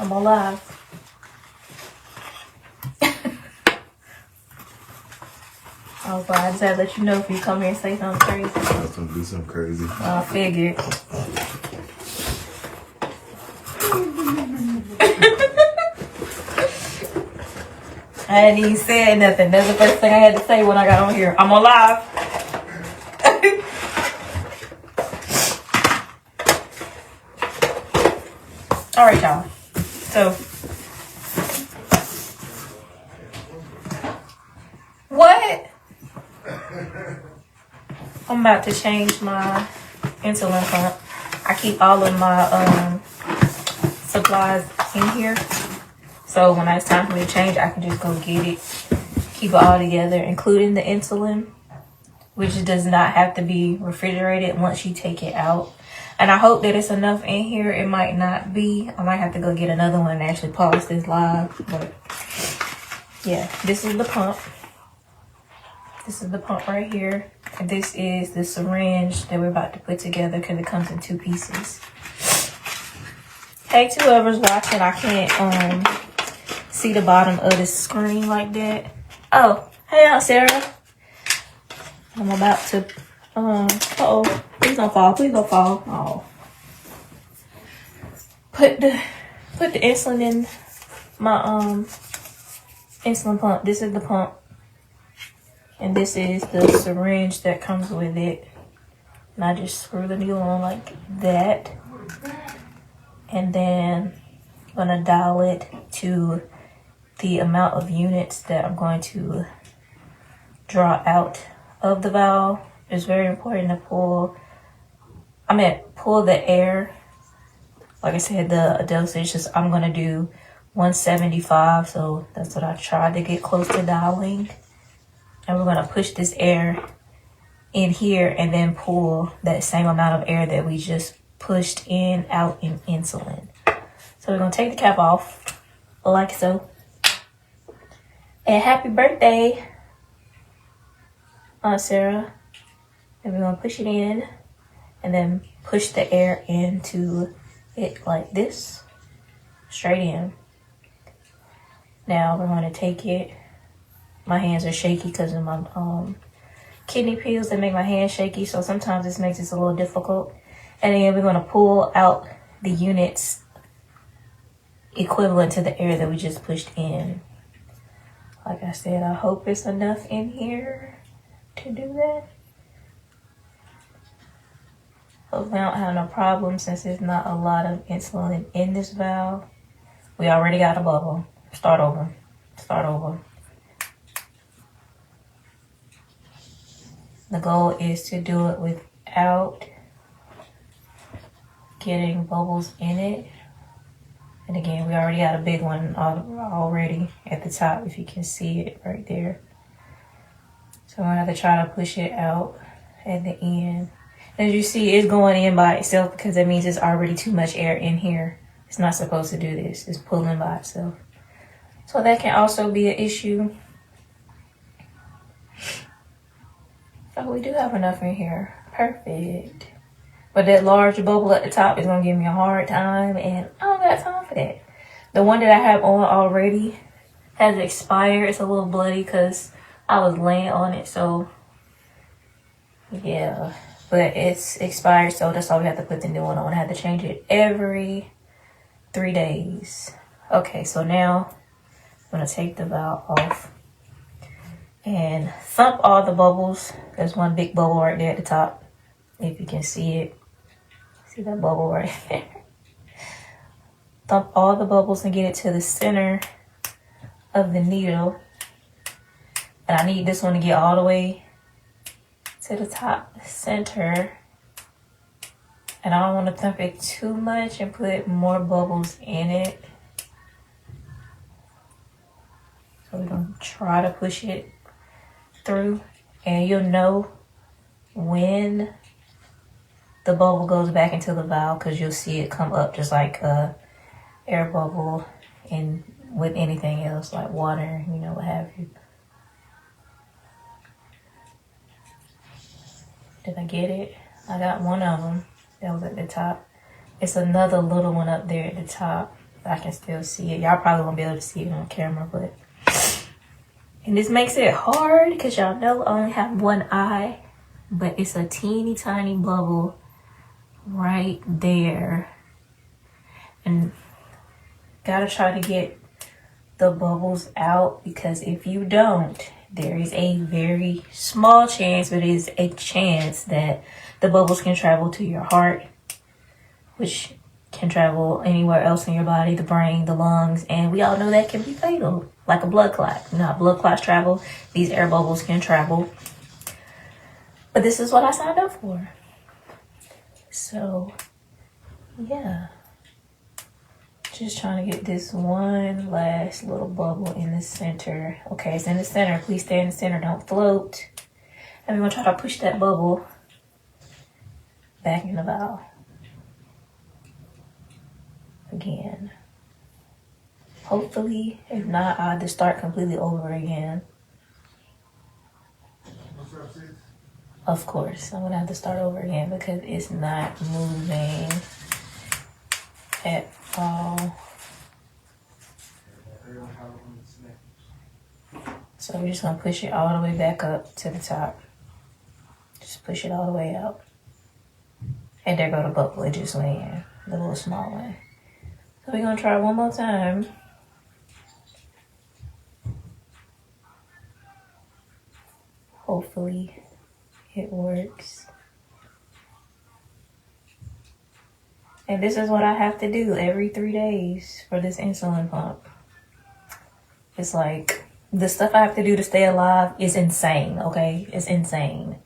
I'm alive. Oh, but I just had to let you know if you come here and say something crazy. I was gonna do something crazy. I figured. I hadn't even said nothing. That's the first thing I had to say when I got on here. I'm alive. All right, y'all. So, what? I'm about to change my insulin pump. I keep all of my supplies in here. So when it's time for me to change, I can just go get it, keep it all together, including the insulin, which does not have to be refrigerated once you take it out. And I hope that it's enough in here. It might not be. I might have to go get another one and actually pause this live. But yeah, this is the pump. This is the pump right here. And this is the syringe that we're about to put together because it comes in 2 pieces. Hey to whoever's watching, I can't see the bottom of the screen like that. Oh, hey Aunt Sarah. I'm about to uh-oh. Please don't fall. Please don't fall. Oh. Put the insulin in my insulin pump. This is the pump. And this is the syringe that comes with it. And I just screw the needle on like that. And then I'm gonna dial it to the amount of units that I'm going to draw out of the valve. It's very important to pull the air. Like I said, the dosage is I'm gonna do 175, so that's what I tried to get close to dialing. And we're gonna push this air in here and then pull that same amount of air that we just pushed in out in insulin. So we're gonna take the cap off like so. And happy birthday, Aunt Sarah. And we're gonna push it in and then push the air into it like this, straight in. Now we're gonna take it. My hands are shaky because of my kidney pills that make my hands shaky, so sometimes this makes it a little difficult. And then we're gonna pull out the units equivalent to the air that we just pushed in. Like I said, I hope it's enough in here to do that. Hopefully I don't have no problem since there's not a lot of insulin in this valve. We already got a bubble. Start over. Start over. The goal is to do it without getting bubbles in it. And again, we already got a big one already at the top, if you can see it right there. So I'm gonna have to try to push it out at the end. As you see, it's going in by itself because that means there's already too much air in here. It's not supposed to do this. It's pulling by itself. So that can also be an issue. So we do have enough in here. Perfect. But that large bubble at the top is going to give me a hard time, and I don't got time for that. The one that I have on already has expired. It's a little bloody because I was laying on it, so yeah. But it's expired, so that's why we have to put the new one on. I have to change it every 3 days. Okay, so now I'm going to take the valve off and thump all the bubbles. There's one big bubble right there at the top, if you can see it. See that bubble right there? Thump all the bubbles and get it to the center of the needle. And I need this one to get all the way to the top center. And I don't want to thump it too much and put more bubbles in it. So we're going to try to push it through. And you'll know when the bubble goes back into the valve because you'll see it come up just like a air bubble and with anything else like water, you know, what have you. Did I get it? I got one of them that was at the top. It's another little one up there at the top. I can still see it. Y'all probably won't be able to see it on camera, but... And this makes it hard because y'all know I only have one eye, but it's a teeny tiny bubble right there. And gotta try to get the bubbles out, because if you don't, there is a very small chance, but it is a chance that the bubbles can travel to your heart, which can travel anywhere else in your body, the brain, the lungs, and we all know that can be fatal, like a blood clot. You know how blood clots travel? These air bubbles can travel. But this is what I signed up for. So, yeah. Just trying to get this one last little bubble in the center. Okay, it's in the center. Please stay in the center. Don't float. And we're going to try to push that bubble back in the valve. Again. Hopefully, if not, I'll have to start completely over again. Of course, I'm going to have to start over again because it's not moving at all. So we're just going to push it all the way back up to the top. Just push it all the way out. And there go the bubble. It just went in. The little small one. So we're going to try one more time. Hopefully it works. And this is what I have to do every 3 days for this insulin pump. It's like, the stuff I have to do to stay alive is insane, okay? It's insane.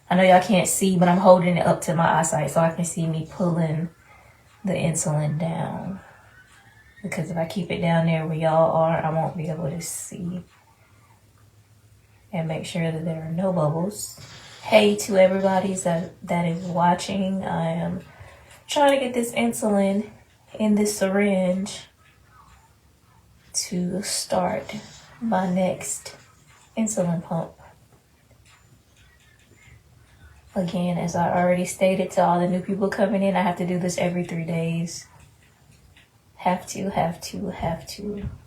I know y'all can't see, but I'm holding it up to my eyesight so I can see me pulling the insulin down. Because if I keep it down there where y'all are, I won't be able to see. And make sure that there are no bubbles. Hey to everybody that is watching. I am trying to get this insulin in this syringe to start my next insulin pump. Again, as I already stated to all the new people coming in, I have to do this every 3 days. Have to.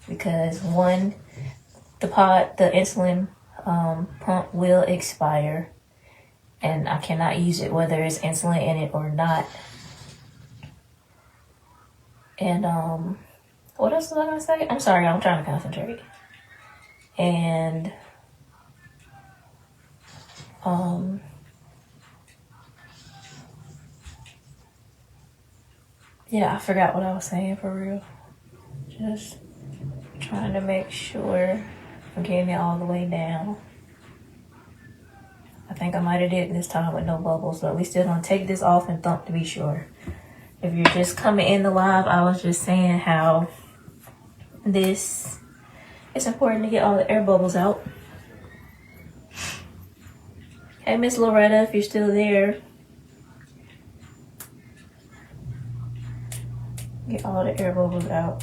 Because one, the insulin pump will expire. And I cannot use it whether it's insulin in it or not. And what else was I gonna say? I'm sorry, I'm trying to concentrate. And yeah, I forgot what I was saying for real. Just trying to make sure I'm getting it all the way down. I think I might have did it this time with no bubbles, but we still gonna take this off and thump to be sure. If you're just coming in the live, I was just saying how it's important to get all the air bubbles out. Hey, Miss Loretta, if you're still there. Get all the air bubbles out.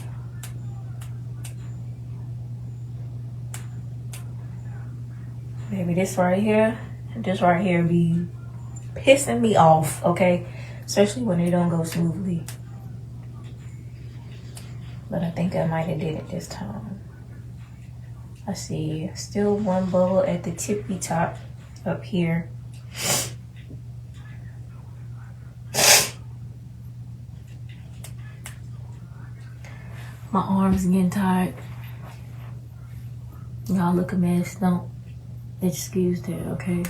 Maybe this right here be pissing me off, okay? Especially when it don't go smoothly. But I think I might have did it this time. I see still one bubble at the tippy top up here. My arms getting tired. Y'all look a mess. Don't excuse that, okay?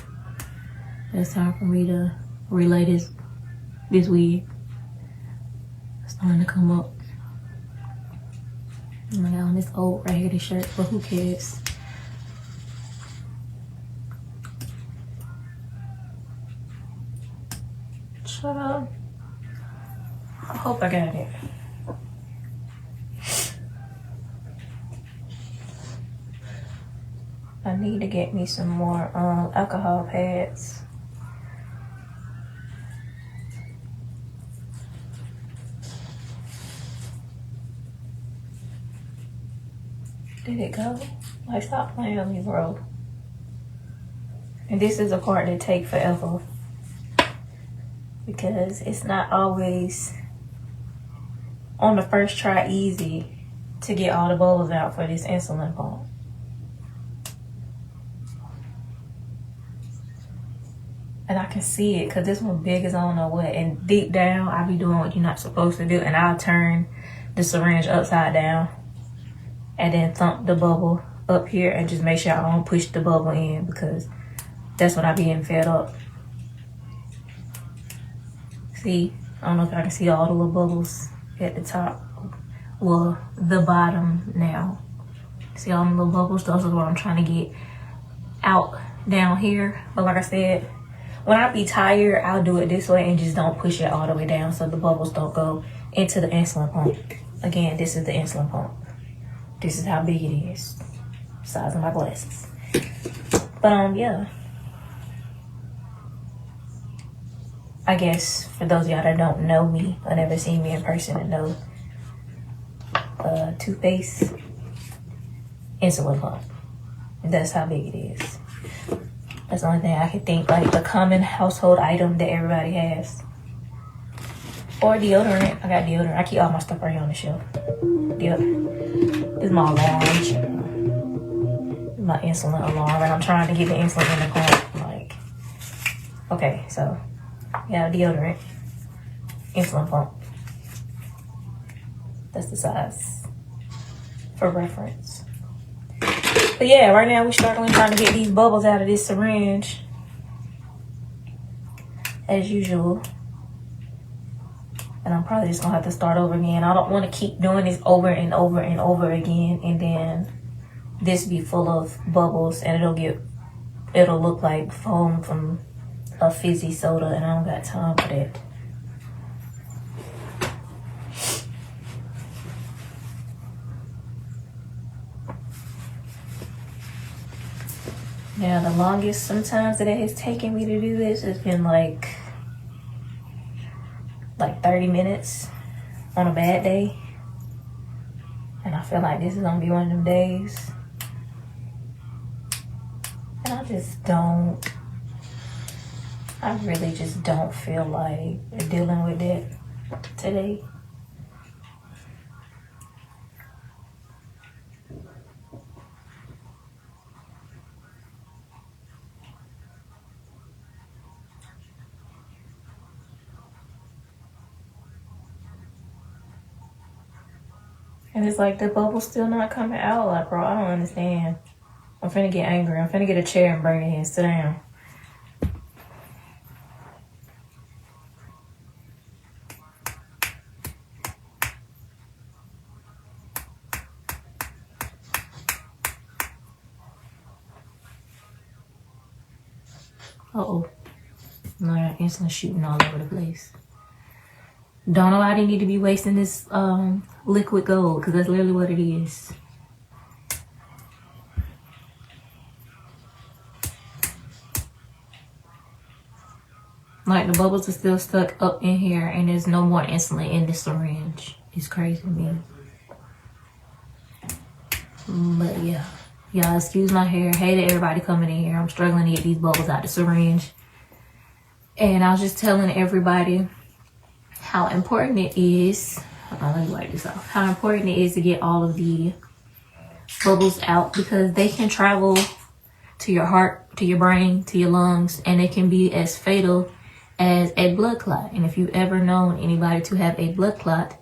It's time for me to relay this wig. It's starting to come up. Oh my God, on this old raggedy shirt, but who cares? Shut up. I hope I got it. I need to get me some more alcohol pads. Did it go? Like, stop playing on me, bro. And this is a part that take forever. Because it's not always on the first try easy to get all the bubbles out for this insulin pump. And I can see it because this one big as I don't know what. And deep down, I be doing what you're not supposed to do. And I'll turn the syringe upside down and then thump the bubble up here and just make sure I don't push the bubble in, because that's when I be getting fed up. See, I don't know if I can see all the little bubbles at the top. Well, the bottom now. See all the little bubbles? Those are what I'm trying to get out down here. But like I said, when I be tired, I'll do it this way and just don't push it all the way down so the bubbles don't go into the insulin pump. Again, this is the insulin pump. This is how big it is. Size of my glasses. But yeah. I guess for those of y'all that don't know me or never seen me in person and know toothpaste, insulin pump. That's how big it is. That's the only thing I can think, like the common household item that everybody has. Or deodorant. I got deodorant. I keep all my stuff right here on the shelf. This is my alarm. My insulin alarm. And I'm trying to get the insulin in the pump. Like, okay, so yeah, deodorant, insulin pump. That's the size for reference. But yeah, right now we're struggling trying to get these bubbles out of this syringe. As usual. And I'm probably just gonna have to start over again. I don't want to keep doing this over and over and over again, and then this be full of bubbles and it'll look like foam from a fizzy soda, and I don't got time for that. Now, the longest sometimes that it has taken me to do this has been like 30 minutes on a bad day. And I feel like this is gonna be one of them days. And I really just don't feel like dealing with it today. And it's like the bubble's still not coming out. Like, bro, I don't understand. I'm finna get angry. I'm finna get a chair and bring it in. Sit down. Uh-oh. My insulin shooting all over the place. Don't know why they need to be wasting this liquid gold, because that's literally what it is. Like, the bubbles are still stuck up in here, and there's no more insulin in the syringe. It's crazy to me. But yeah. Y'all excuse my hair. Hey to everybody coming in here. I'm struggling to get these bubbles out the syringe. And I was just telling everybody how important it is. Let me wipe this off. How important it is to get all of the bubbles out, because they can travel to your heart, to your brain, to your lungs, and it can be as fatal as a blood clot. And if you've ever known anybody to have a blood clot,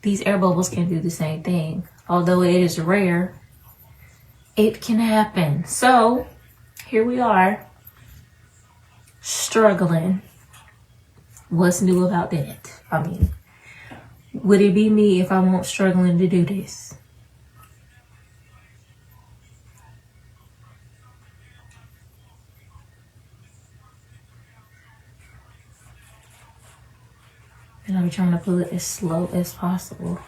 these air bubbles can do the same thing. Although it is rare, it can happen. So here we are, struggling. What's new about that? I mean, would it be me if I weren't struggling to do this? And I'm trying to pull it as slow as possible.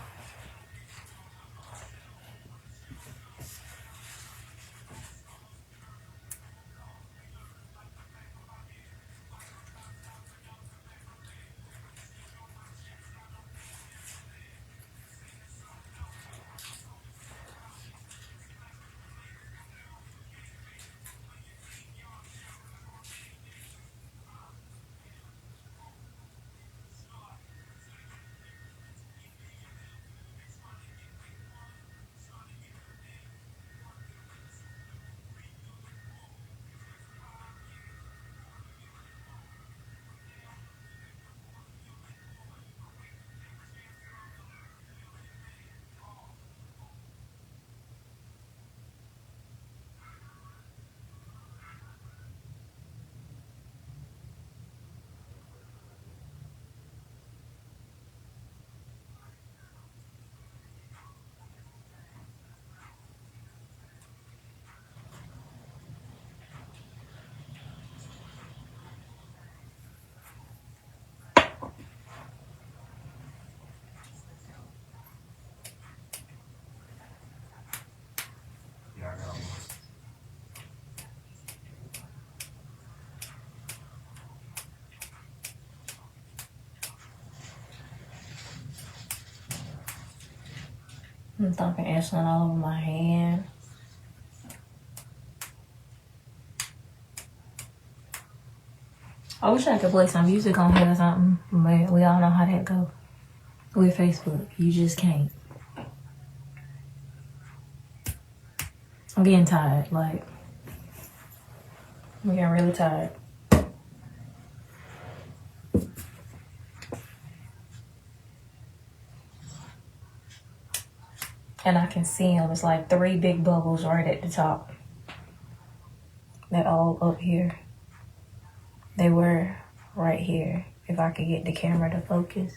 I'm thumping insulin all over my hand. I wish I could play some music on here or something, but we all know how that goes with Facebook. You just can't. I'm getting tired. Like, I'm getting really tired. And I can see them. It's like 3 big bubbles right at the top. They're all up here. They were right here. If I could get the camera to focus.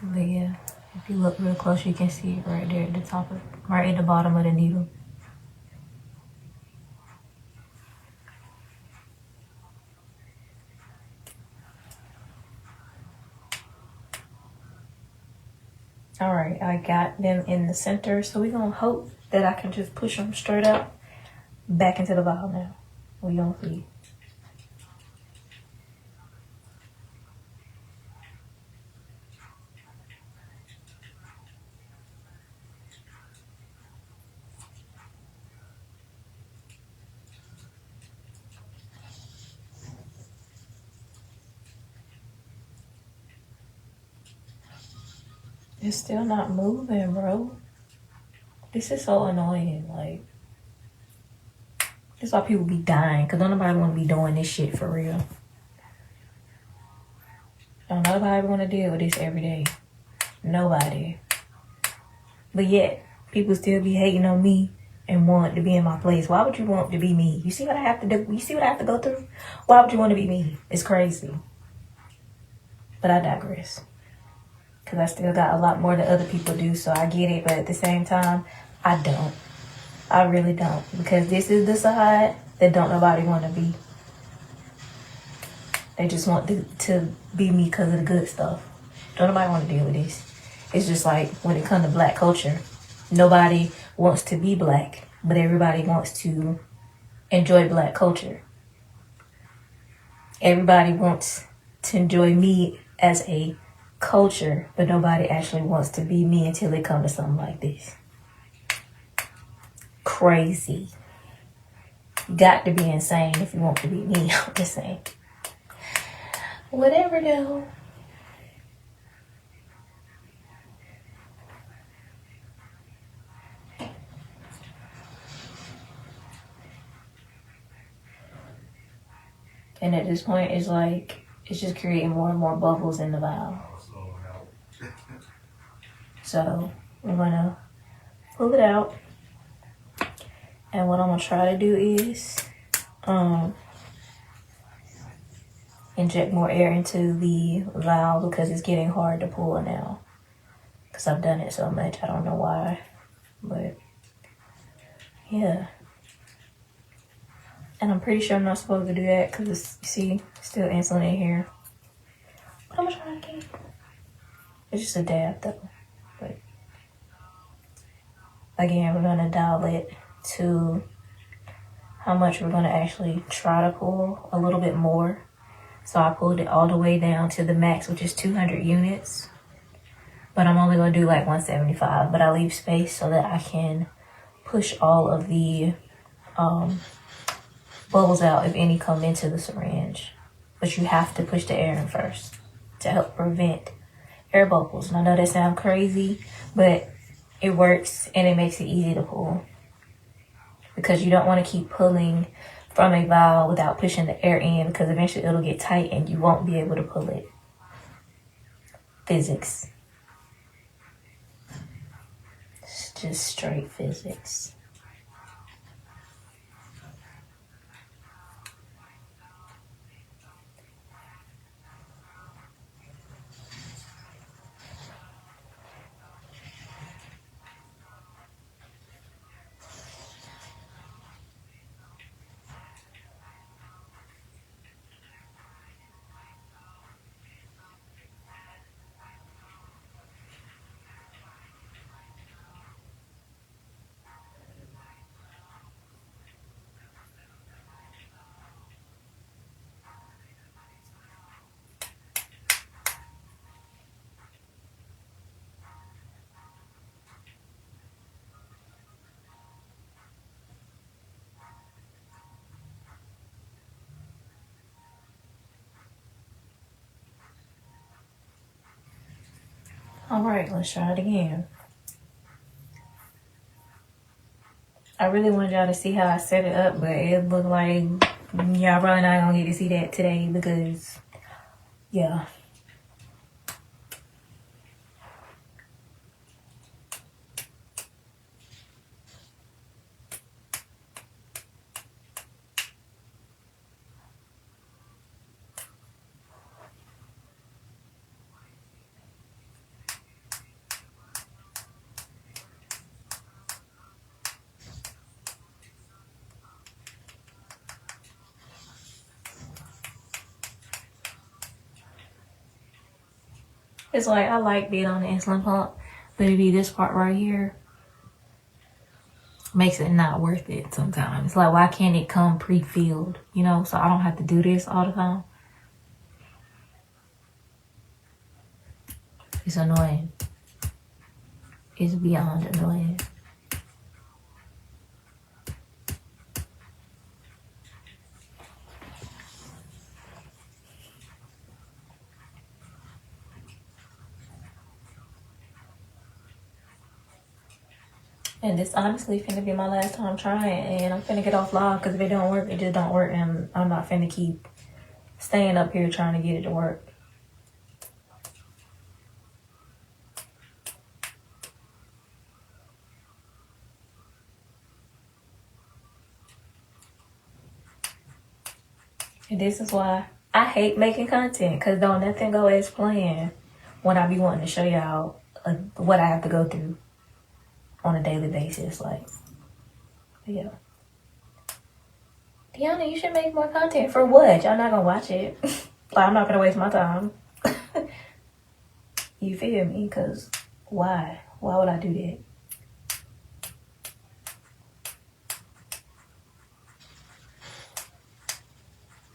But yeah, if you look real close, you can see it right there at the top of, right at the bottom of the needle. All right, I got them in the center, so we're gonna hope that I can just push them straight up back into the vial now. We gonna see. It's still not moving, bro. This is so annoying. Like, that's why people be dying, because don't nobody want to be doing this shit for real. Don't nobody want to deal with this every day. Nobody. But yet, people still be hating on me and want to be in my place. Why would you want to be me? You see what I have to do? You see what I have to go through? Why would you want to be me? It's crazy. But I digress. Because I still got a lot more that other people do, so I get it. But at the same time, I don't. I really don't. Because this is the side that don't nobody want to be. They just want to be me because of the good stuff. Don't nobody want to deal with this. It's just like when it comes to black culture, nobody wants to be black, but everybody wants to enjoy black culture. Everybody wants to enjoy me as a culture, but nobody actually wants to be me until it comes to something like this. Crazy. You got to be insane if you want to be me. I'm just saying. Whatever though. And at this point, it's like, it's just creating more and more bubbles in the vial. So, I'm going to pull it out. And what I'm going to try to do is inject more air into the vial because it's getting hard to pull now. Because I've done it so much. I don't know why. But, yeah. And I'm pretty sure I'm not supposed to do that because, you see, still insulin in here. But I'm going to try again. It's just a dab, though. But, again, we're going to dial it to how much we're going to actually try to pull, a little bit more. So I pulled it all the way down to the max, which is 200 units. But I'm only going to do like 175. But I leave space so that I can push all of the bubbles out if any come into the syringe. But you have to push the air in first to help prevent air bubbles. And I know that sounds crazy, but it works and it makes it easy to pull. Because you don't want to keep pulling from a vial without pushing the air in, because eventually it'll get tight and you won't be able to pull it. Physics. It's just straight physics. Alright, let's try it again. I really wanted y'all to see how I set it up, but it looked like y'all probably not gonna get to see that today because, yeah. It's like, I like being on the insulin pump, but it be this part right here makes it not worth it sometimes. It's like, why can't it come pre-filled, you know, so I don't have to do this all the time. It's annoying. It's beyond annoying. And this honestly finna be my last time trying, and I'm finna get off live because if it don't work, it just don't work, and I'm not finna keep staying up here trying to get it to work. And this is why I hate making content, because don't nothing go as planned when I be wanting to show y'all what I have to go through on a daily basis. Like, yeah. Deanna, you should make more content. For what? Y'all not gonna watch it. Like, I'm not gonna waste my time. You feel me? Because why? Why would I do that?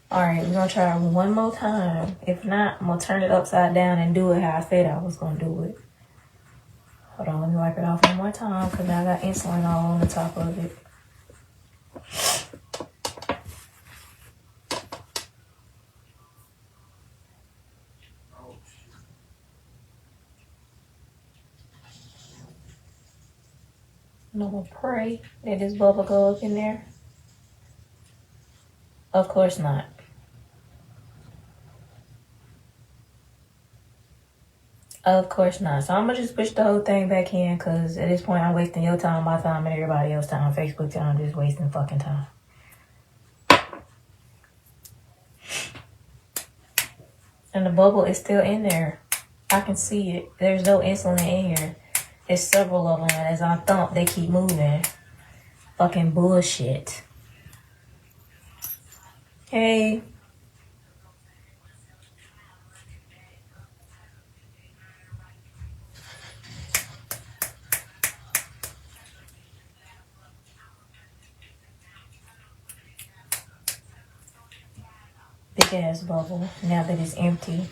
Alright, we're gonna try one more time. If not, I'm gonna turn it upside down and do it how I said I was gonna do it. Hold on, let me wipe it off one more time because now I got insulin all on the top of it. And I'm gonna pray that this bubble go up in there. Of course not. Of course not. So I'm gonna just push the whole thing back in because at this point I'm wasting your time, my time, and everybody else's time. Facebook time, just wasting fucking time. And the bubble is still in there. I can see it. There's no insulin in here. There's several of them, and as I thump, they keep moving. Fucking bullshit. Hey. Big ass bubble, now that it's empty.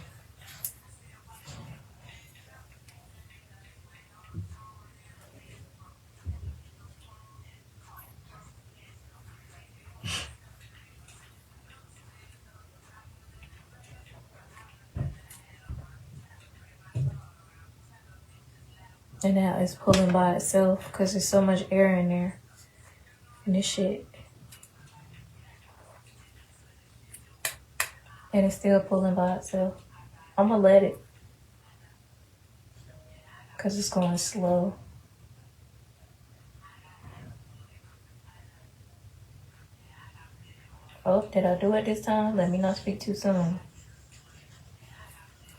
And now it's pulling by itself because there's so much air in there. And this shit. And it's still pulling by itself. I'm gonna let it. Because it's going slow. Oh, did I do it this time? Let me not speak too soon.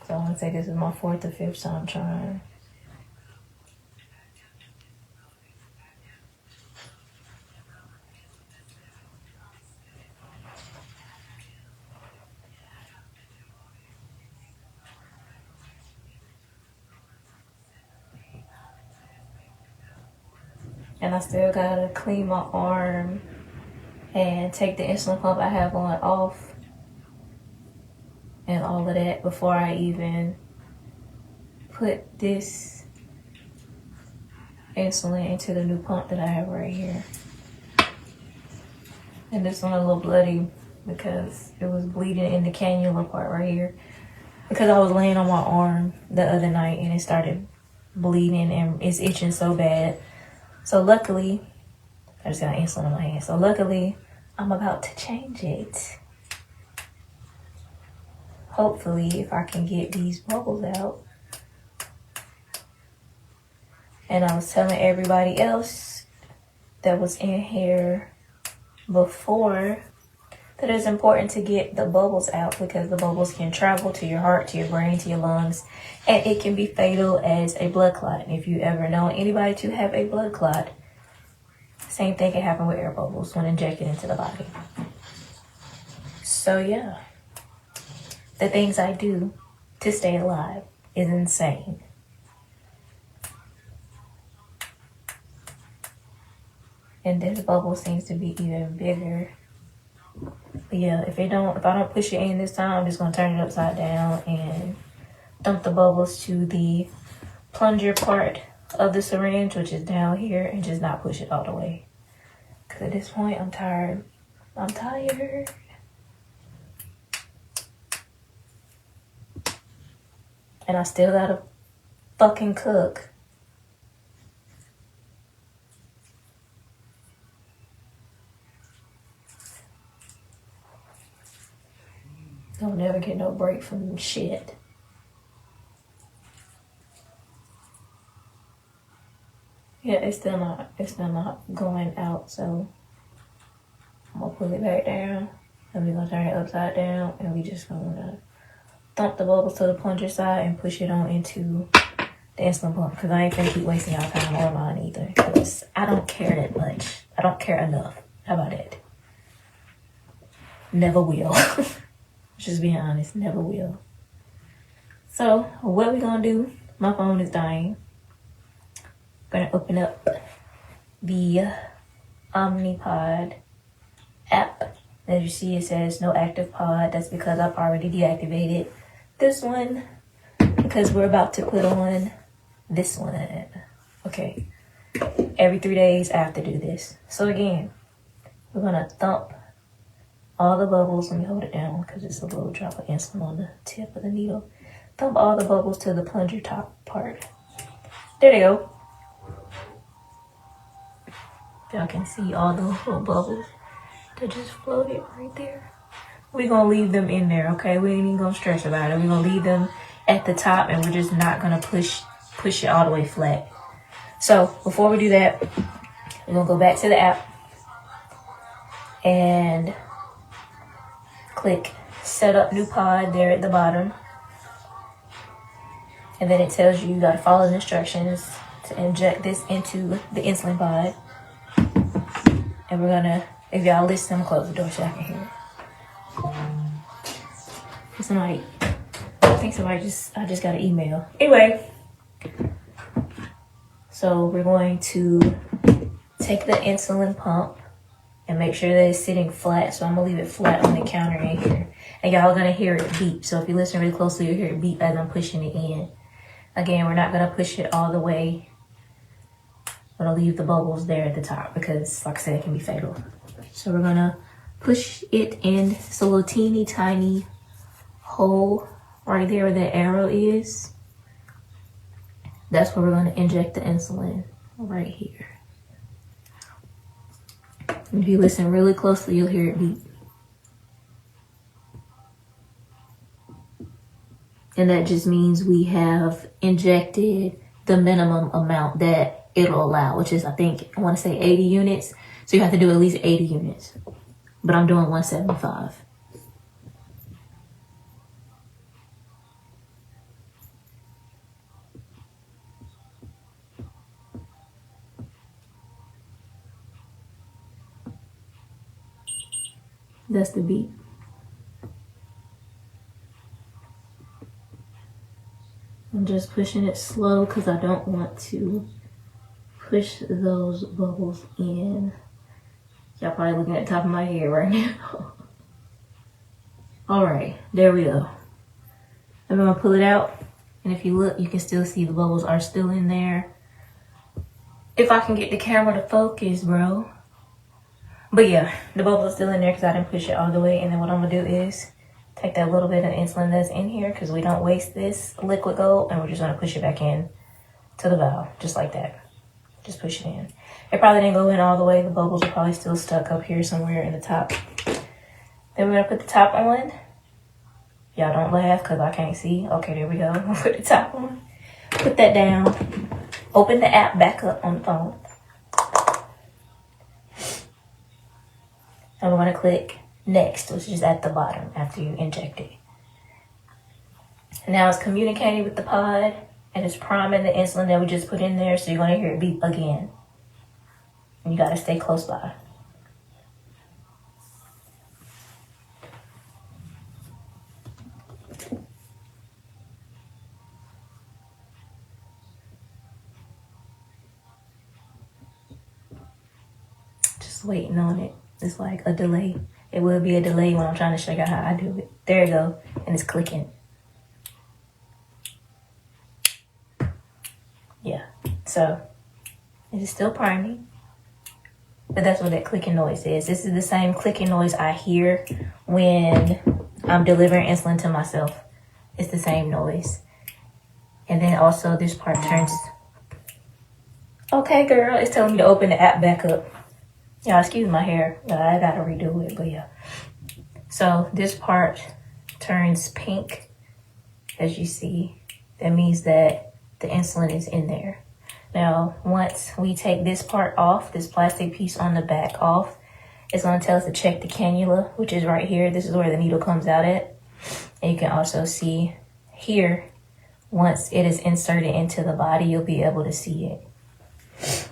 So I want to say this is my 4th or 5th time trying. And I still gotta clean my arm and take the insulin pump I have on off and all of that before I even put this insulin into the new pump that I have right here. And this one a little bloody because it was bleeding in the cannula part right here because I was laying on my arm the other night and it started bleeding and it's itching so bad. So luckily, I just got insulin in my hand. So luckily, I'm about to change it. Hopefully, if I can get these bubbles out. And I was telling everybody else that was in here before that it's important to get the bubbles out because the bubbles can travel to your heart, to your brain, to your lungs, and it can be fatal as a blood clot. If you ever know anybody to have a blood clot, same thing can happen with air bubbles when injected into the body. So yeah, the things I do to stay alive is insane. And this bubble seems to be even bigger. But yeah, if I don't push it in this time, I'm just gonna turn it upside down and dump the bubbles to the plunger part of the syringe, which is down here, and just not push it all the way. Cause at this point, I'm tired. I'm tired. And I still gotta fucking cook. Don't never get no break from shit. Yeah, it's still not going out, so I'm gonna pull it back down and we're gonna turn it upside down and we just gonna dump the bubbles to the plunger side and push it on into the insulin pump because I ain't gonna keep wasting y'all time or mine either because I don't care that much. I don't care enough. How about that? Never will. Just being honest, never will. So what we gonna do? My phone is dying. Gonna open up the Omnipod app. As you see, it says no active pod. That's because I've already deactivated this one because we're about to put on this one. Okay, every 3 days I have to do this. So again, we're gonna thump all the bubbles. Let me hold it down because it's a little drop of insulin on the tip of the needle. Thump all the bubbles to the plunger top part. There they go. Y'all can see all the little bubbles that just floated right there. We're gonna leave them in there, okay? We ain't even gonna stress about it. We're gonna leave them at the top and we're just not gonna push it all the way flat. So before we do that, we're gonna go back to the app and click set up new pod there at the bottom. And then it tells you gotta follow the instructions to inject this into the insulin pod. And we're gonna, if y'all listen, I'm gonna close the door so I can hear it. Somebody, I think somebody I just got an email. Anyway, so we're going to take the insulin pump and make sure that it's sitting flat. So I'm gonna leave it flat on the counter in here. And y'all are gonna hear it beep. So if you listen really closely, you'll hear it beep as I'm pushing it in. Again, we're not gonna push it all the way. I'm gonna leave the bubbles there at the top because, like I said, it can be fatal. So we're gonna push it in. It's a little teeny tiny hole right there where the arrow is. That's where we're gonna inject the insulin, right here. If you listen really closely, you'll hear it beep. And that just means we have injected the minimum amount that it'll allow, which is, I want to say 80 units. So you have to do at least 80 units. But I'm doing 175. That's the beat. I'm just pushing it slow because I don't want to push those bubbles in. Y'all probably looking at the top of my head right now. All right, there we go. I'm gonna pull it out. And if you look, you can still see the bubbles are still in there. If I can get the camera to focus, bro. But yeah, the bubble is still in there because I didn't push it all the way. And then what I'm gonna do is take that little bit of insulin that's in here because we don't waste this liquid gold, and we're just gonna push it back in to the valve, just like that. Just push it in. It probably didn't go in all the way. The bubbles are probably still stuck up here somewhere in the top. Then we're gonna put the top on. Y'all don't laugh because I can't see. Okay, there we go. We'll put the top on. Put that down. Open the app back up on the phone. And we're gonna click next, which is at the bottom after you inject it. Now it's communicating with the pod and it's priming the insulin that we just put in there, so you're gonna hear it beep again. And you gotta stay close by. Just waiting on it. It's like a delay. It will be a delay when I'm trying to show you how I do it. There you go. And it's clicking. Yeah. So it is still priming. But that's what that clicking noise is. This is the same clicking noise I hear when I'm delivering insulin to myself. It's the same noise. And then also this part turns. Okay, girl. It's telling me to open the app back up. Y'all, excuse my hair. I gotta redo it, but yeah. So this part turns pink, as you see. That means that the insulin is in there. Now, once we take this part off, this plastic piece on the back off, it's gonna tell us to check the cannula, which is right here. This is where the needle comes out at. And you can also see here, once it is inserted into the body, you'll be able to see it.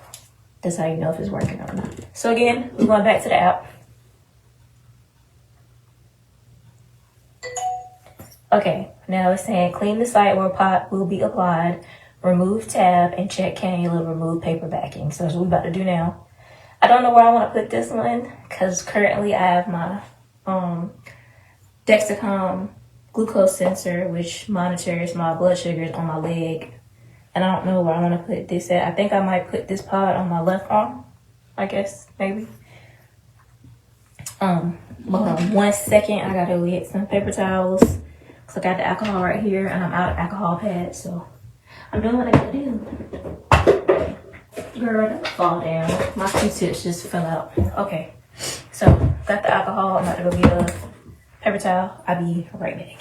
That's how you know if it's working or not. So again, we're going back to the app. Okay, now it's saying clean the site where pot will be applied, remove tab, and check cannula, remove paper backing. So that's what we're about to do now. I don't know where I want to put this one because currently I have my Dexcom glucose sensor, which monitors my blood sugars on my leg. And I don't know where I want to put this at. I think I might put this pod on my left arm. I guess, maybe. Hold on 1 second. I gotta get some paper towels. Cause I got the alcohol right here and I'm out of alcohol pads. So I'm doing what I gotta do. Girl, don't fall down. My Q-tips just fell out. Okay. So, got the alcohol. I'm about to go get a paper towel. I'll be right back.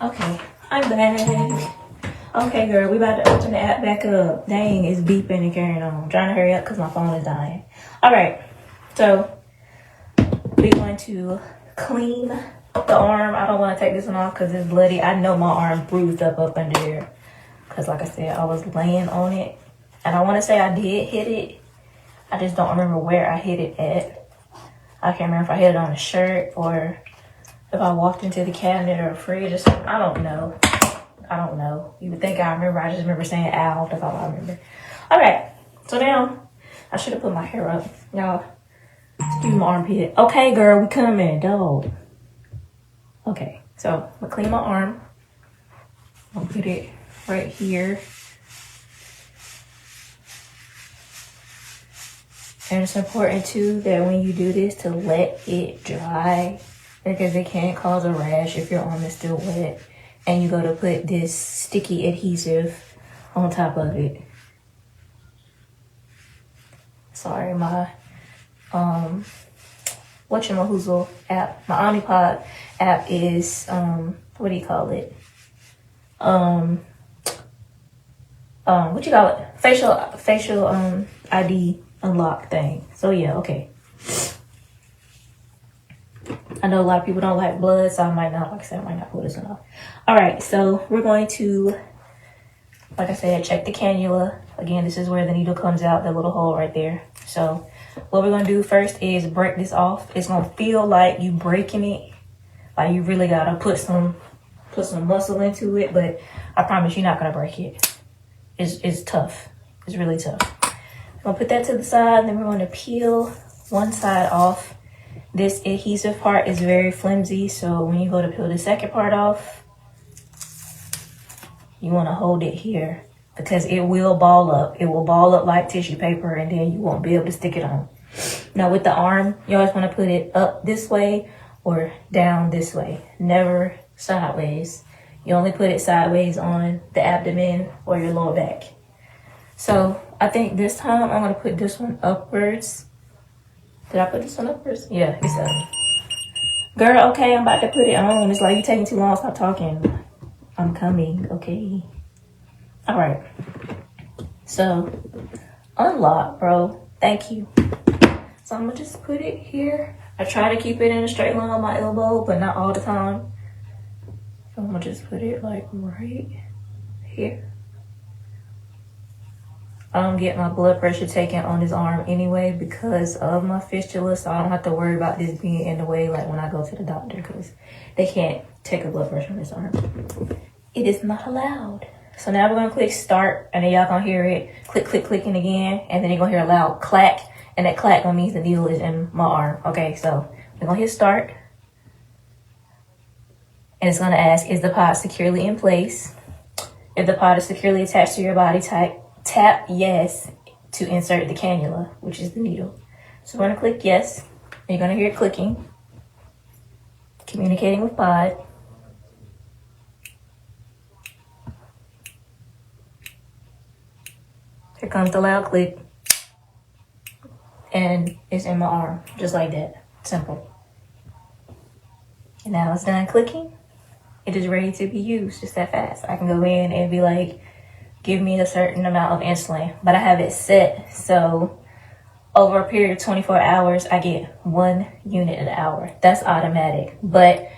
Okay, I'm back. Okay, girl, we about to open the app back up. Dang, it's beeping and carrying on. I'm trying to hurry up because my phone is dying. All right, so we're going to clean the arm. I don't want to take this one off because it's bloody. I know my arm bruised up under there because, like I said, I was laying on it. And I want to say I did hit it. I just don't remember where I hit it at. I can't remember if I hit it on a shirt or if I walked into the cabinet or a fridge or something. I don't know. You would think I remember. I just remember saying ow. That's all I remember. All right. So now, I should have put my hair up. Y'all, excuse my armpit. Okay, girl, we coming. Dog. Okay. So, I'm going to clean my arm. I'll put it right here. And it's important, too, that when you do this, to let it dry. Because it can cause a rash if your arm is still wet. And you go to put this sticky adhesive on top of it. Sorry, my whatchamahoozle app, my Omnipod app is what do you call it? What you call it? Facial ID unlock thing. So yeah, okay. I know a lot of people don't like blood, so I might not pull this one off. All right, so we're going to, like I said, check the cannula. Again, this is where the needle comes out, the little hole right there. So what we're going to do first is break this off. It's going to feel like you breaking it. Like you really got to put some muscle into it, but I promise you're not going to break it. It's tough. It's really tough. I'm going to put that to the side, then we're going to peel one side off. This adhesive part is very flimsy, so when you go to peel the second part off, you want to hold it here because it will ball up. It will ball up like tissue paper, and then you won't be able to stick it on. Now with the arm, you always want to put it up this way or down this way, never sideways. You only put it sideways on the abdomen or your lower back. So I think this time I'm going to put this one upwards. Did I put this one upwards? Yeah, it's up. Girl, okay, I'm about to put it on. It's like you taking too long. Stop talking. I'm coming, okay. All right. So, unlock, bro. Thank you. So I'm gonna just put it here. I try to keep it in a straight line on my elbow, but not all the time. So I'm gonna just put it like right here. I don't get my blood pressure taken on this arm anyway because of my fistula, so I don't have to worry about this being in the way like when I go to the doctor, because they can't take a blood pressure on this arm. It is not allowed. So now we're gonna click start, and then y'all gonna hear it clicking again, and then you're gonna hear a loud clack, and that clack gonna mean the needle is in my arm. Okay, so we're gonna hit start, and it's gonna ask, is the pod securely in place? If the pod is securely attached to your body, tap yes to insert the cannula, which is the needle. So we're gonna click yes, and you're gonna hear it clicking, communicating with pod. Here comes the loud click, and it's in my arm, just like that. Simple. And now it's done clicking. It is ready to be used, just that fast. I can go in and be like, give me a certain amount of insulin, but I have it set so over a period of 24 hours, I get 1 unit an hour. That's automatic. But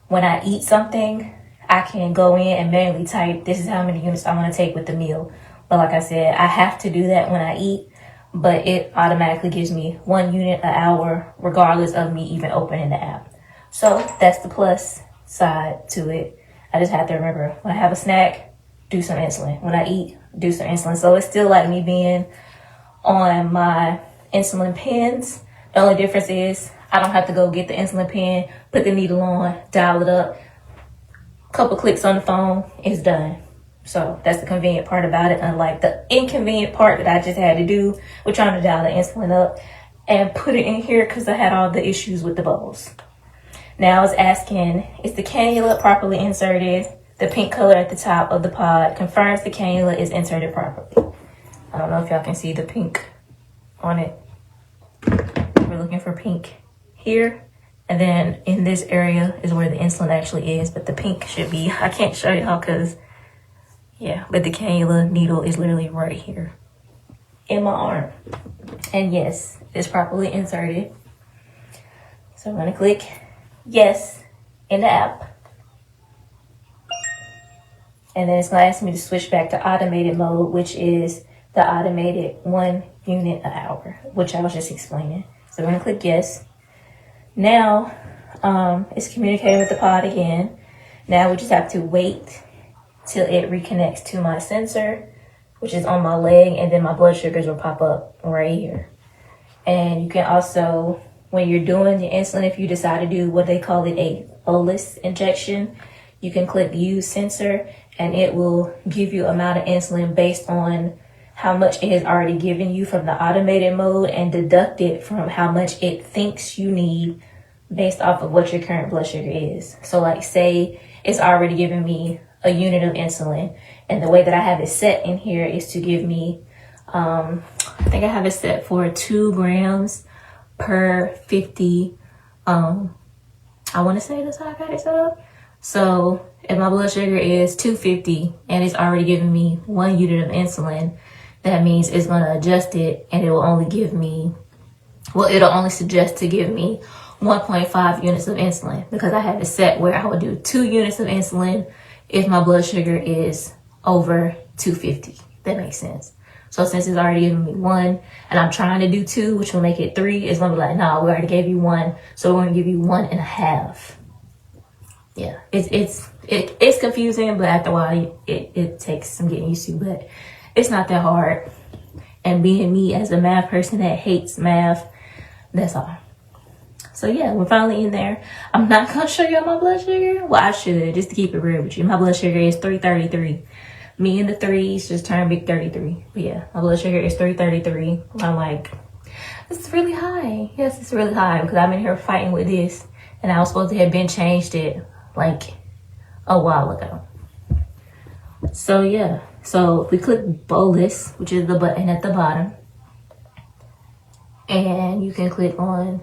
when I eat something, I can go in and manually type, this is how many units I want to take with the meal. But like I said, I have to do that when I eat, but it automatically gives me 1 unit an hour, regardless of me even opening the app. So that's the plus side to it. I just have to remember, when I have a snack, do some insulin. When I eat, do some insulin. So it's still like me being on my insulin pens. The only difference is I don't have to go get the insulin pen, put the needle on, dial it up. Couple clicks on the phone, it's done. So that's the convenient part about it, unlike the inconvenient part that I just had to do with trying to dial the insulin up and put it in here because I had all the issues with the bubbles. Now it's asking, is the cannula properly inserted? The pink color at the top of the pod confirms the cannula is inserted properly. I don't know if y'all can see the pink on it. We're looking for pink here. And then in this area is where the insulin actually is, but the pink should be, I can't show y'all because, yeah, but the cannula needle is literally right here in my arm. And yes, it's properly inserted. So I'm gonna click yes in the app. And then it's gonna ask me to switch back to automated mode, which is the automated 1 unit an hour, which I was just explaining. So we're gonna click yes. Now, it's communicating with the pod again. Now we just have to wait till it reconnects to my sensor, which is on my leg, and then my blood sugars will pop up right here. And you can also, when you're doing the insulin, if you decide to do what they call it a bolus injection, you can click use sensor, and it will give you amount of insulin based on how much it has already given you from the automated mode and deduct it from how much it thinks you need based off of what your current blood sugar is. So like say it's already giving me a unit of insulin, and the way that I have it set in here is to give me, I think I have it set for 2 grams per 50, I want to say that's how I got it set up. So if my blood sugar is 250 and it's already giving me 1 unit of insulin, that means it's going to adjust it, and it will only give me, well, it'll only suggest to give me 1.5 units of insulin, because I have it set where I would do 2 units of insulin if my blood sugar is over 250. That makes sense. So since it's already giving me 1 and I'm trying to do 2, which will make it 3, it's going to be like, no, we already gave you 1. So we're going to give you 1.5. Yeah, it's confusing, but after a while it takes some getting used to, but it's not that hard. And being me as a math person that hates math, that's all. So yeah, we're finally in there. I'm not gonna show you my blood sugar. Well, I should, just to keep it real with you. My blood sugar is 333. Me in the threes, just turned big 33. But yeah, my blood sugar is 333. I'm like, it's really high. Yes, it's really high because I'm in here fighting with this, and I was supposed to have been changed it like a while ago. So yeah, so if we click bolus, which is the button at the bottom, and you can click on,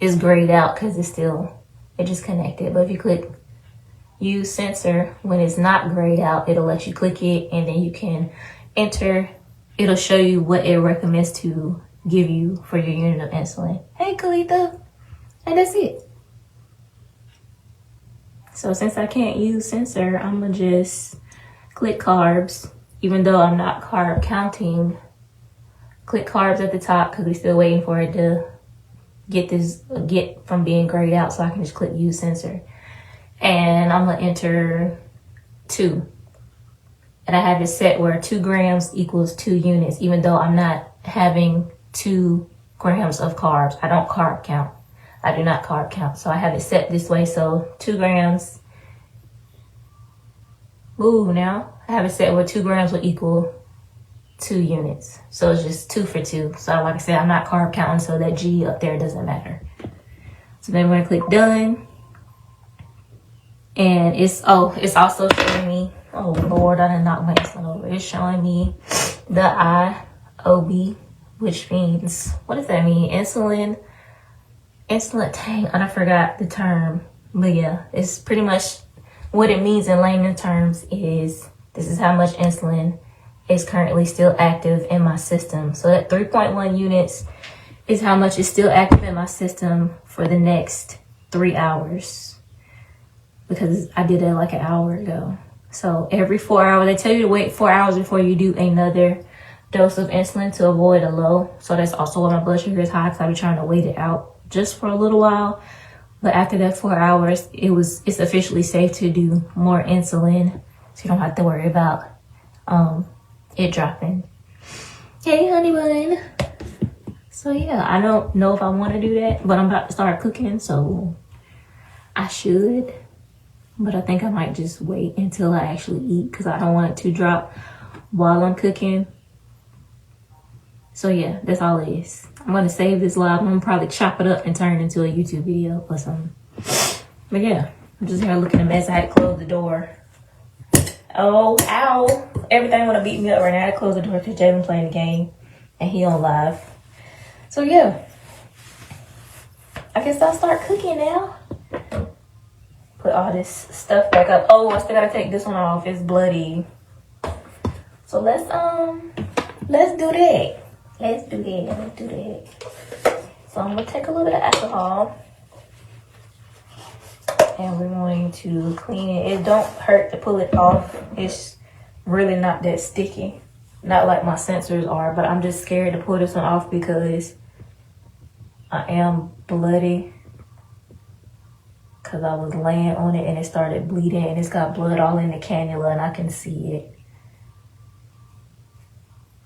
it's grayed out because it just connected. But if you click use sensor, when it's not grayed out, it'll let you click it, and then you can enter. It'll show you what it recommends to give you for your unit of insulin. Hey, Kalitha. And that's it. So since I can't use sensor, I'm gonna just click carbs, even though I'm not carb counting. Click carbs at the top because we're still waiting for it to get from being grayed out, so I can just click use sensor. And I'm gonna enter 2. And I have it set where 2 grams equals 2 units, even though I'm not having 2 grams of carbs. I don't carb count. I do not carb count. So I have it set this way. So 2 grams. Ooh, now I have it set where 2 grams will equal 2 units. So it's just 2 for 2. So like I said, I'm not carb counting, so that G up there doesn't matter. So then we're gonna click done. And it's also showing me, oh Lord, I did not make insulin over. It's showing me the IOB, which means, what does that mean? Insulin, dang, I forgot the term. But yeah, it's pretty much what it means in layman terms is this is how much insulin is currently still active in my system. So that 3.1 units is how much is still active in my system for the next 3 hours. Because I did it like an hour ago. So every 4 hours, they tell you to wait 4 hours before you do another dose of insulin to avoid a low. So that's also why my blood sugar is high, because I be trying to wait it out just for a little while. But after that 4 hours, it's officially safe to do more insulin, so you don't have to worry about it dropping. Hey, honey bun. So yeah, I don't know if I want to do that, but I'm about to start cooking, so I should. But I think I might just wait until I actually eat because I don't want it to drop while I'm cooking. So yeah, that's all it is. I'm going to save this live. I'm going to probably chop it up and turn it into a YouTube video or something. But yeah, I'm just here looking a mess. I had to close the door. Oh, ow. Everything want to beat me up right now. I had to close the door because Jalen playing the game and he on live. So yeah, I guess I'll start cooking now. Put all this stuff back up. Oh, I still gotta take this one off. It's bloody. So let's do that. Let's do that. So I'm gonna take a little bit of alcohol and we're going to clean it. It don't hurt to pull it off. It's really not that sticky. Not like my sensors are, but I'm just scared to pull this one off because I am bloody. Because I was laying on it and it started bleeding and it's got blood all in the cannula and I can see it.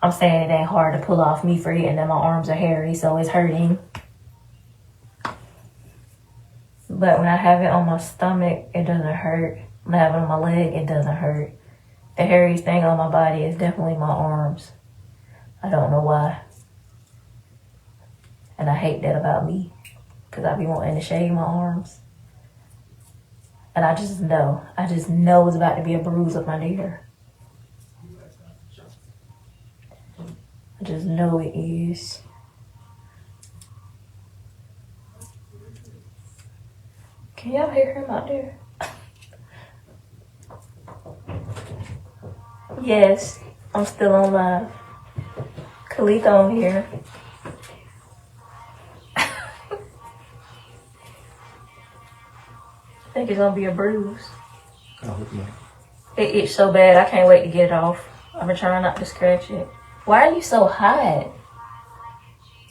I'm saying it ain't hard to pull off, me forgetting that my arms are hairy, so it's hurting. But when I have it on my stomach, it doesn't hurt. When I have it on my leg, it doesn't hurt. The hairiest thing on my body is definitely my arms. I don't know why. And I hate that about me because I be wanting to shave my arms. And I just know it's about to be a bruise up my there. I just know it is. Can y'all hear him out there? Yes, I'm still on live. Khalid on here. I think it's gonna be a bruise. Oh, okay. It itched so bad, I can't wait to get it off. I've been trying not to scratch it. Why are you so hot?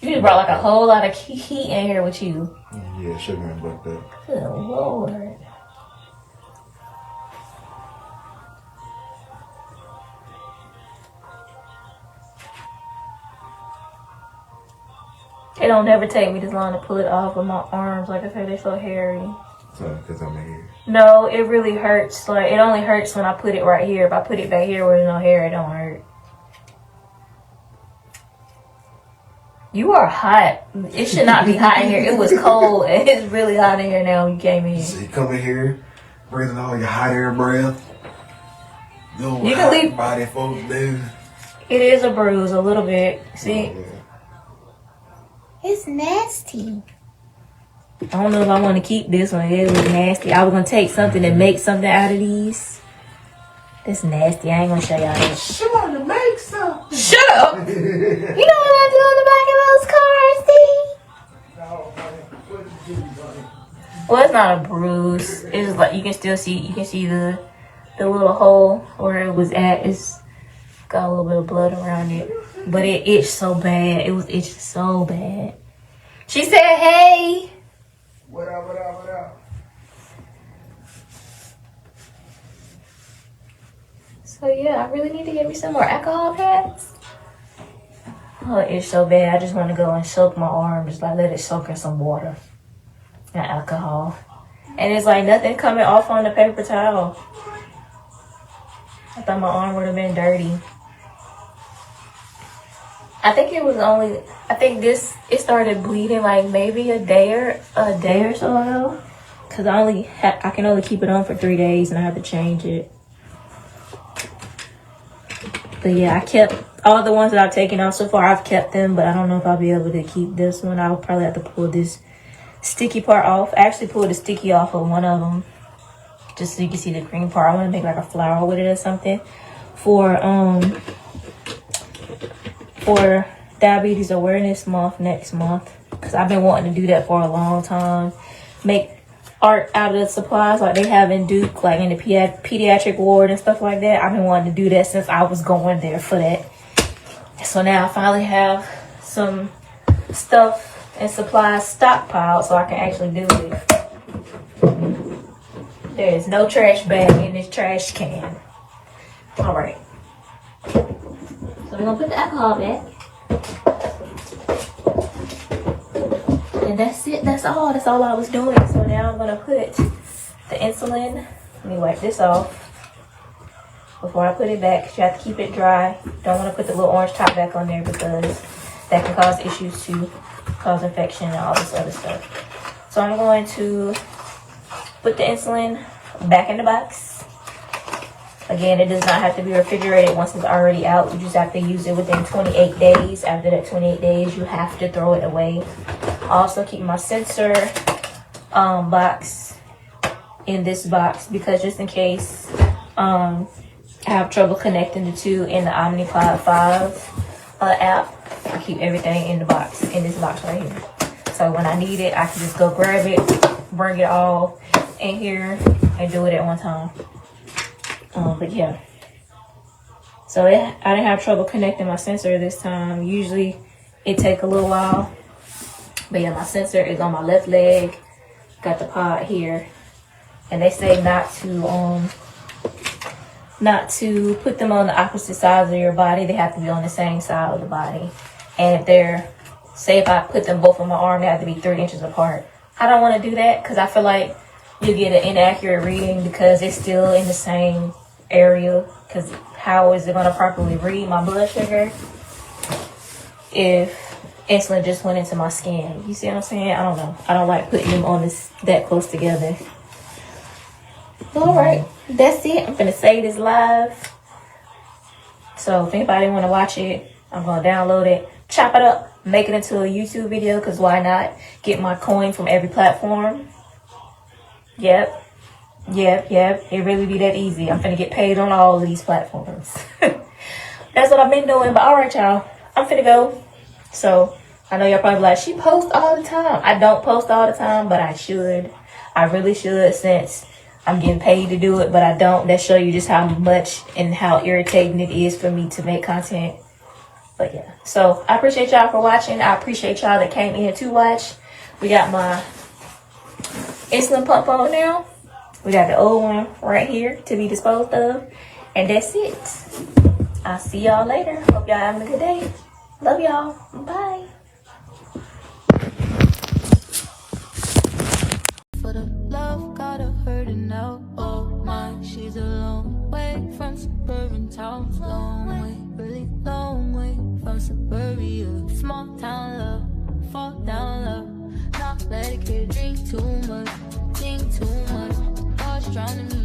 You just brought like a whole lot of heat in here with you. Yeah, sugar and buck that. Good Lord. It don't never take me this long to pull it off with my arms. Like I said, they're so hairy. So, because I'm in here. No, it really hurts. Like, it only hurts when I put it right here. If I put it back here where there's no hair, it don't hurt. You are hot. It should not be hot in here. It was cold. It's really hot in here now when you came in. So you come in here, breathing all your hot air breath. You can leave. Body folks do. It is a bruise, a little bit. See? Oh, yeah. It's nasty. I don't know if I want to keep this one. It was nasty. I was going to take something and make something out of these. That's nasty. I ain't going to show y'all that. She wanted to make something. Shut up! You know what I do on the back of those cars, Steve? Well, it's not a bruise. It's just like you can still see. You can see the little hole where it was at. It's got a little bit of blood around it, but it itched so bad. It was itching so bad. She said, "Hey." What up? What up? What up? So yeah, I really need to get me some more alcohol pads. Oh, it itched so bad. I just want to go and soak my arm. Just like let it soak in some water and alcohol. And it's like nothing coming off on the paper towel. I thought my arm would have been dirty. I think it started bleeding like maybe a day or so ago. Cause I can only keep it on for 3 days and I have to change it. But yeah, I kept all the ones that I've taken off so far. I've kept them, but I don't know if I'll be able to keep this one. I'll probably have to pull this sticky part off. I actually pulled the sticky off of one of them, just so you can see the green part. I want to make like a flower with it or something for Diabetes Awareness Month next month. Cause I've been wanting to do that for a long time. Make art out of the supplies like they have in Duke, like in the pediatric ward and stuff like that. I've been wanting to do that since I was going there for that. So now I finally have some stuff and supplies stockpiled so I can actually do it. There is no trash bag in this trash can. All right. So we're gonna put the alcohol back. And that's it. That's all I was doing. So now I'm gonna put the insulin. Let me wipe this off before I put it back. 'Cause you have to keep it dry. Don't want to put the little orange top back on there because that can cause issues too, cause infection and all this other stuff. So I'm going to put the insulin back in the box. Again, it does not have to be refrigerated once it's already out. You just have to use it within 28 days. After that 28 days, you have to throw it away. I also keep my sensor box in this box because just in case I have trouble connecting the two in the Omnipod 5 app, I keep everything in the box, in this box right here. So when I need it, I can just go grab it, bring it all in here, and do it at one time. But yeah, so I didn't have trouble connecting my sensor this time. Usually it take a little while, but yeah, my sensor is on my left leg. Got the pod here, and they say not to put them on the opposite sides of your body. They have to be on the same side of the body. And if I put them both on my arm, they have to be 3 inches apart. I don't want to do that because I feel like you get an inaccurate reading because it's still in the same area. Because how is it going to properly read my blood sugar if insulin just went into my skin? You see what I'm saying? I don't know. I don't like putting them on that close together. All right, that's it. I'm gonna save this live. So if anybody want to watch it, I'm gonna download it, chop it up, make it into a YouTube video. Cause why not? Get my coin from every platform. Yep. It really be that easy. I'm finna get paid on all of these platforms. That's what I've been doing. But all right, y'all, I'm finna go. So I know y'all probably like, she posts all the time. I don't post all the time, but I should. I really should, since I'm getting paid to do it, but I don't. That show you just how much and how irritating it is for me to make content. But yeah, so I appreciate y'all for watching. I appreciate y'all that came in to watch. We got my insulin pump on now. We got the old one right here to be disposed of. And that's it. I'll see y'all later. Hope y'all having a good day. Love y'all. Bye. For the love. from suburban towns. Long way, really long way from suburbia. Small town love, fall down love. Not let a kid drink too much, think too much. Thoughts drowning me